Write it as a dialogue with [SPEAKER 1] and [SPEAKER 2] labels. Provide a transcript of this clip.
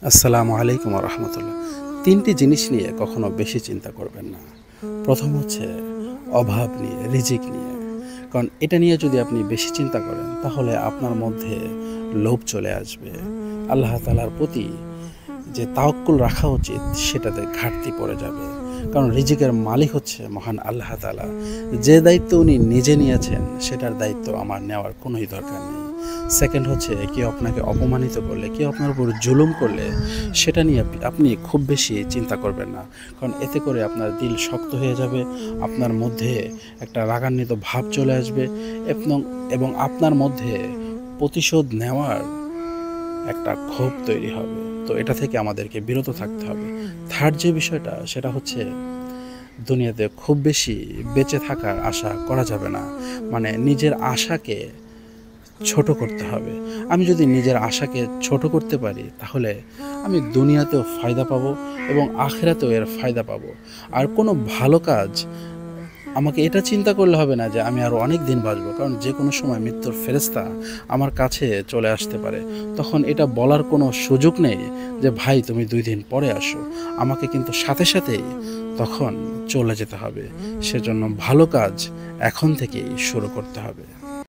[SPEAKER 1] আসসালামু আলাইকুম ওয়া রাহমাতুল্লাহ। ৩টি জিনিস নিয়ে কখনো বেশি চিন্তা করবেন না। প্রথম হচ্ছে অভাব নিয়ে, রিজিক নিয়ে। কারণ এটা নিয়ে যদি আপনি বেশি চিন্তা করেন তাহলে আপনার মধ্যে লোভ চলে আসবে। আল্লাহ তাআলার প্রতি যে তাওয়াক্কুল রাখা উচিত সেটাতে ঘাটতি পড়ে যাবে। কারণ রিজিকের মালিক হচ্ছে মহান আল্লাহ তাআলা। যে দায়িত্ব উনি নিজে নিয়েছেন সেটার দায়িত্ব আমার নেওয়ার কোনোই দরকার নেই। সেকেন্ড হচ্ছে কেউ আপনাকে অপমানিত করলে, কেউ আপনার উপর জুলুম করলে সেটা নিয়ে আপনি খুব বেশি চিন্তা করবেন না। কারণ এতে করে আপনার দিল শক্ত হয়ে যাবে, আপনার মধ্যে একটা রাগান্বিত ভাব চলে আসবে এবং আপনার মধ্যে প্রতিশোধ নেওয়ার একটা ক্ষোভ তৈরি হবে। তো এটা থেকে আমাদেরকে বিরত থাকতে হবে। থার্ড যে বিষয়টা সেটা হচ্ছে দুনিয়াতে খুব বেশি বেঁচে থাকার আশা করা যাবে না। মানে নিজের আশাকে ছোট করতে হবে। আমি যদি নিজের আশাকে ছোট করতে পারি তাহলে আমি দুনিয়াতেও ফায়দা পাবো এবং আখিরাতেও এর ফায়দা পাবো। আর কোনো ভালো কাজ আমাকে এটা চিন্তা করলে হবে না যে আমি আরও অনেক দিন বাঁচবো, কারণ যে কোনো সময় মৃত্যুর ফেরেশতা আমার কাছে চলে আসতে পারে। তখন এটা বলার কোনো সুযোগ নেই যে ভাই তুমি ২ দিন পরে আসো। আমাকে কিন্তু সাথে সাথেই তখন চলে যেতে হবে। সেজন্য ভালো কাজ এখন থেকেই শুরু করতে হবে।